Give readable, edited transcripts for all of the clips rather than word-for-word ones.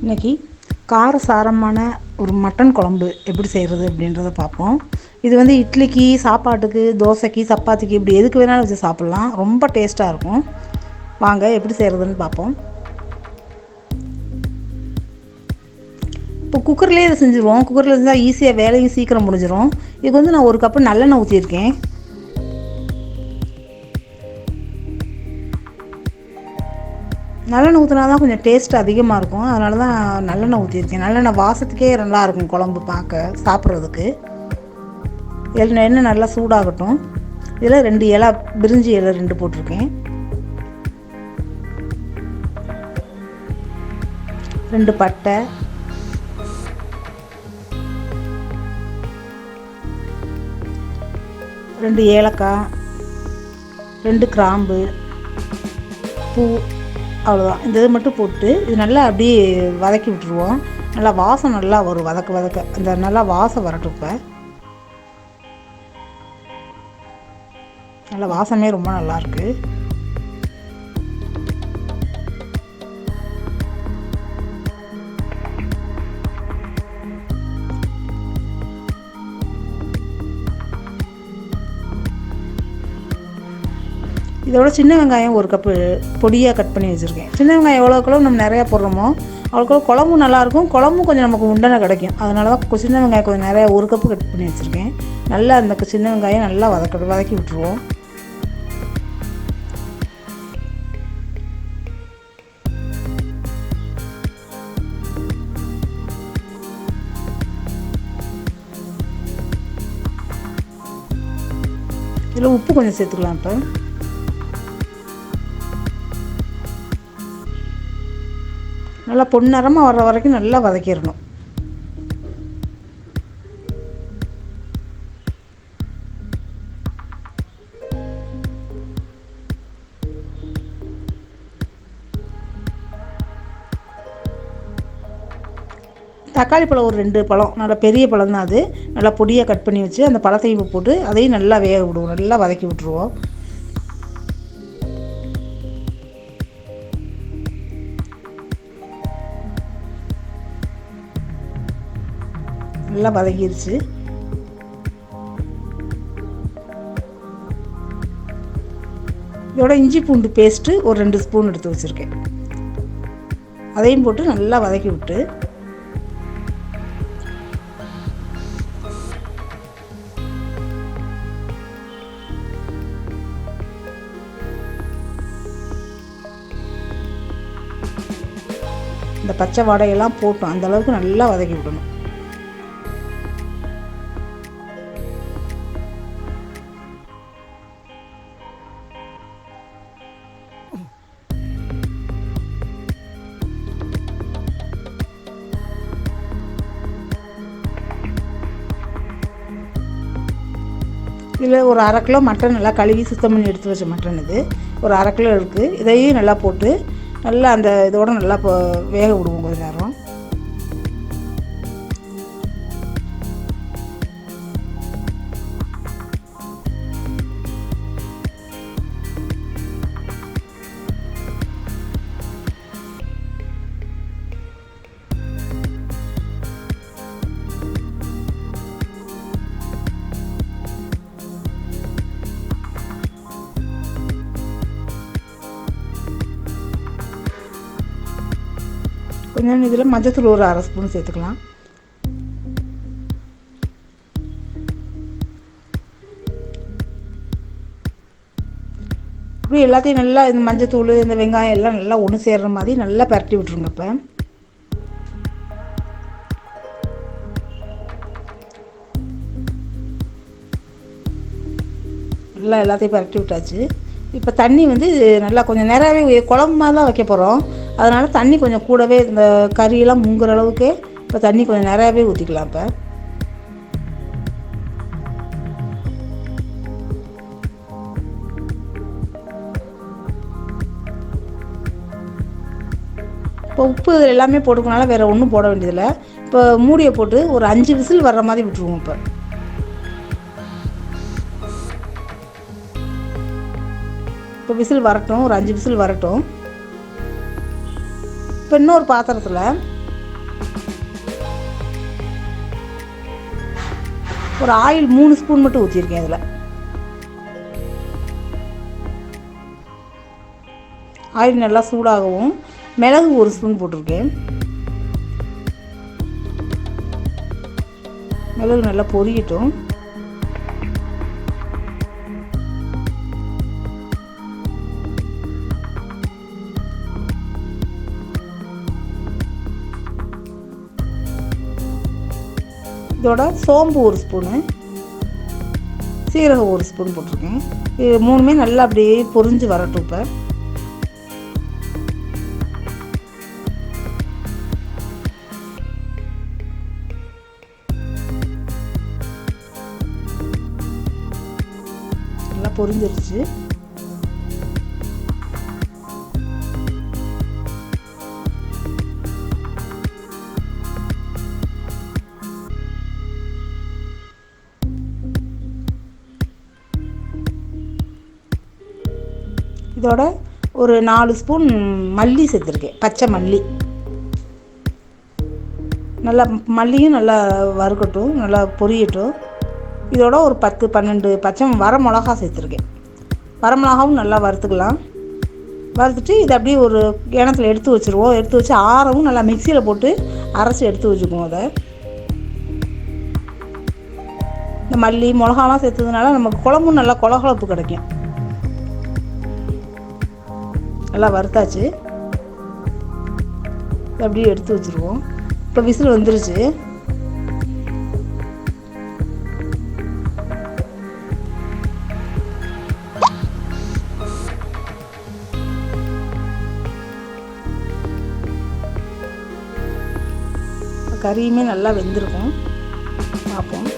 இன்றைக்கி காரசாரமான ஒரு மட்டன் குழம்பு எப்படி செய்கிறது அப்படின்றத பார்ப்போம். இது வந்து இட்லிக்கு, சாப்பாட்டுக்கு, தோசைக்கு, சப்பாத்திக்கு இப்படி எதுக்கு வேணாலும் வச்சு சாப்பிட்லாம். ரொம்ப டேஸ்ட்டாக இருக்கும். வாங்க எப்படி செய்கிறதுன்னு பார்ப்போம். இப்போ குக்கர்லேயே இதை செஞ்சுருவோம். குக்கரில் இருந்தால் ஈஸியாக வேலையும் சீக்கிரம் முடிஞ்சிடும். இதுக்கு வந்து நான் 1 கப்பு நல்லெண்ணெய் ஊற்றியிருக்கேன். நல்லெண்ணெய் ஊற்றினா தான் கொஞ்சம் டேஸ்ட் அதிகமாக இருக்கும். அதனால தான் நல்லெண்ணெய் ஊற்றிருக்கேன். நல்லெண்ணெய் வாசத்துக்கே நல்லாயிருக்கும் குழம்பு பார்க்க சாப்பிட்றதுக்கு. எண்ணெய் நல்லா சூடாகட்டும். இதில் 2 இலை பிரிஞ்சி இலை 2 போட்டிருக்கேன். 2 பட்டை, 2 ஏலக்காய், 2 கிராம்பு, பூ, அவ்வளோதான். இந்த இது மட்டும் போட்டு இது நல்லா அப்படியே வதக்கி விட்டுருவோம். நல்லா வாசம் நல்லா வரும். வதக்க அந்த நல்லா வாசம் வரட்டும். இப்போ நல்லா வாசமே ரொம்ப நல்லாயிருக்கு. இதோட சின்ன வெங்காயம் 1 கப்பு பொடியாக கட் பண்ணி வச்சுருக்கேன். சின்ன வெங்காயம் எவ்வளோக்களோ நம்ம நிறையா போடுறோமோ அவ்வளோக்களோ குழம்பும் நல்லாயிருக்கும். குழம்பும் கொஞ்சம் நமக்கு உண்டனை கிடைக்கும். அதனால தான் சின்ன வெங்காயம் கொஞ்சம் நிறையா 1 கப்பு கட் பண்ணி வச்சுருக்கேன். நல்லா அந்த சின்ன வெங்காயம் நல்லா வதக்கி விட்டுருவோம். இதில் உப்பு கொஞ்சம் சேர்த்துக்கலாம். இப்போ நல்லா பொன்னிறமாக வர்ற வரைக்கும் நல்லா வதக்கிடணும். தக்காளி பழம் ஒரு 2 பழம், நல்லா பெரிய பழம் தான். அது நல்லா பொடியாக கட் பண்ணி வச்சு அந்த பழத்தையும் போட்டு அதையும் நல்லா வேக விடுவோம். நல்லா வதக்கி விட்டுருவோம். நல்லா வதங்கிருச்சு. இதோட இஞ்சி பூண்டு பேஸ்ட்டு ஒரு 2 ஸ்பூன் எடுத்து வச்சுருக்கேன். அதையும் போட்டு நல்லா வதக்கி விட்டு இந்த பச்சை வாடையெல்லாம் போட்டோம் அந்தளவுக்கு நல்லா வதக்கி விடணும். இதில் ஒரு 1/2 கிலோ மட்டன் நல்லா கழுவி சுத்தம் பண்ணி எடுத்து வச்ச மட்டன் இது ஒரு 1/2 கிலோ இருக்குது. இதையும் நல்லா போட்டு நல்லா அந்த இதோடு நல்லா வேக விடுவோம் கொஞ்சம் நேரம். கொஞ்சம் இதில் மஞ்சத்தூள் ஒரு 1/2 ஸ்பூன் சேர்த்துக்கலாம். இப்படி எல்லாத்தையும் நல்லா இந்த மஞ்சத்தூள் இந்த வெங்காயம் எல்லாம் நல்லா ஒன்று சேர்கிற மாதிரி நல்லா பரட்டி விட்ருங்க. இப்போ நல்லா எல்லாத்தையும் பரட்டி விட்டாச்சு. இப்போ தண்ணி வந்து நல்லா கொஞ்சம் நிறையாவே குழம்பு மாதிரி தான் வைக்க போகிறோம். அதனால் தண்ணி கொஞ்சம் கூடவே இந்த கறியெல்லாம் முங்குற அளவுக்கு இப்போ தண்ணி கொஞ்சம் நிறையாவே ஊற்றிக்கலாம். இப்போ உப்பு இதில் எல்லாமே போட்டுக்கனால வேறு ஒன்றும் போட வேண்டியதில்லை. இப்போ மூடியை போட்டு ஒரு 5 விசில் வர்ற மாதிரி விட்டுருவோம். இப்போ விசில் வரட்டும், ஒரு 5 விசில் வரட்டும். இப்போ இன்னொரு பாத்திரத்தில் ஒரு ஆயில் 3 ஸ்பூன் மட்டும் ஊற்றிருக்கேன். இதில் ஆயில் நல்லா சூடாகவும் மிளகு 1 ஸ்பூன் போட்டிருக்கேன். மிளகு நல்லா பொரியட்டும். இதோட சோம்பு 1 ஸ்பூனு, சீரகம் 1 ஸ்பூன் போட்டிருக்கேன். இது 3மே நல்லா அப்படியே பொரிஞ்சு வரட்டும். இப்போ நல்லா பொரிஞ்சிருச்சு. இதோட ஒரு 4 ஸ்பூன் மல்லி சேர்த்துருக்கேன், பச்சை மல்லி. நல்லா மல்லியும் நல்லா வறுக்கட்டும், நல்லா பொரியட்டும். இதோட ஒரு 10-12 பச்சை வர மிளகா சேர்த்துருக்கேன். வர மிளகாவும் நல்லா வறுத்துக்கலாம். வறுத்துட்டு இதை அப்படியே ஒரு கிணத்துல எடுத்து வச்சுருவோம். எடுத்து வச்சு ஆறவும் நல்லா மிக்சியில் போட்டு அரைச்சி எடுத்து வச்சுக்குவோம். அதை இந்த மல்லி மிளகாலாம் சேர்த்ததுனால நமக்கு குழம்பும் நல்லா கொலகொலப்பு கிடைக்கும். நல்லா வறுத்தாச்சு, அப்படியே எடுத்து வச்சுருவோம். இப்போ விசில் வந்துருச்சு. கறியுமே நல்லா வெந்திருக்கும், பார்ப்போம்.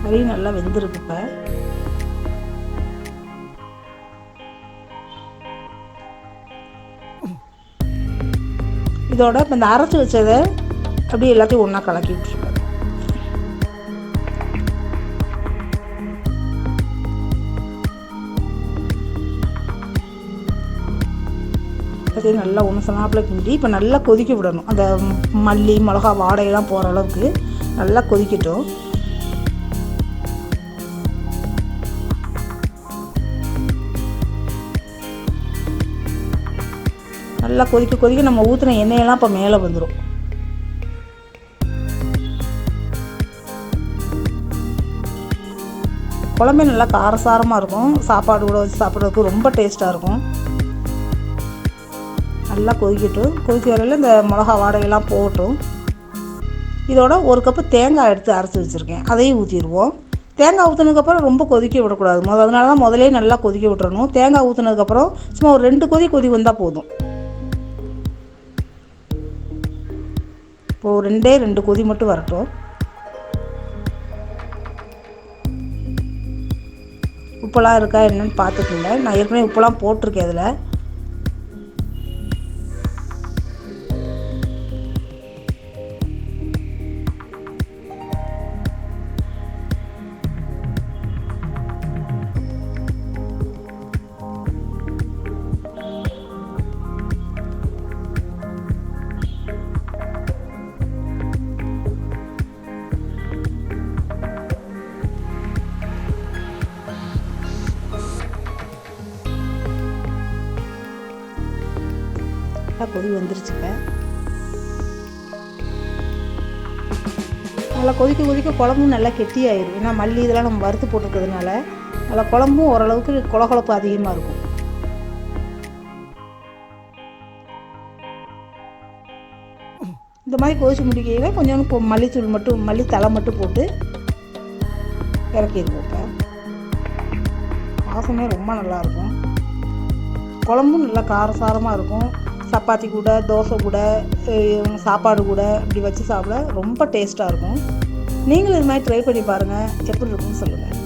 கறி நல்லா வெந்திருக்கு. இப்போ இதோட இப்போ இந்த அரைச்சி வச்சதை அப்படியே எல்லாத்தையும் ஒன்றா கலக்கி விட்டுருக்கேன். அதையும் நல்லா ஒன்று சனாப்பில் கிண்டி இப்போ நல்லா கொதிக்க விடணும். அந்த மல்லி மிளகா வாடையெல்லாம் போகிற அளவுக்கு நல்லா கொதிக்கட்டும். நல்லா கொதிக்க கொதிக்க நம்ம ஊற்றின எண்ணெயெல்லாம் இப்போ மேலே வந்துடும். குழம்பே நல்லா காரசாரமாக இருக்கும். சாப்பாடு கூட வச்சு சாப்பிட்றதுக்கு ரொம்ப டேஸ்ட்டாக இருக்கும். நல்லா கொதிக்கட்டும். கொதிக்க வரையில் இந்த மிளகா வாடையெல்லாம் போகட்டும். இதோட 1 கப்பு தேங்காய் எடுத்து அரைச்சி வச்சுருக்கேன், அதையும் ஊற்றிடுவோம். தேங்காய் ஊற்றினதுக்கப்புறம் ரொம்ப கொதிக்க விடக்கூடாது. அதனால தான் முதலே நல்லா கொதிக்க விட்டுறணும். தேங்காய் ஊற்றினதுக்கப்புறம் சும்மா ஒரு 2 கொதி வந்தால் போதும். இப்போது 2 கொதி மட்டும் வரட்டும். உப்பெல்லாம் இருக்கா என்னன்னு பார்த்துக்கல. நான் ஏற்கனவே உப்பெல்லாம் போட்டிருக்கேன் அதில். கொதி வந்துருச்சுங்க. நல்லா கொதிக்க குழம்பும் நல்லா கெட்டியாயிடும். ஏன்னா மல்லி இதெல்லாம் நம்ம வறுத்து போட்டுருக்கிறதுனால நல்லா குழம்பும் ஓரளவுக்கு கொலகொலப்பு அதிகமாக இருக்கும். இந்த மாதிரி கொதிச்சு முடிக்கையில் கொஞ்சோண்டு மல்லித்தூள் மட்டும், மல்லித்தலை மட்டும் போட்டு இறக்கிடுவோம். இப்போ வாசமே ரொம்ப நல்லாயிருக்கும். குழம்பும் நல்லா காரசாரமாக இருக்கும். சப்பாத்தி கூட, தோசை கூட, சாப்பாடு கூட இப்படி வச்சு சாப்பிட ரொம்ப டேஸ்ட்டாக இருக்கும். நீங்களும் இது மாதிரி ட்ரை பண்ணி பாருங்கள், எப்படி இருக்குன்னு சொல்லுங்கள்.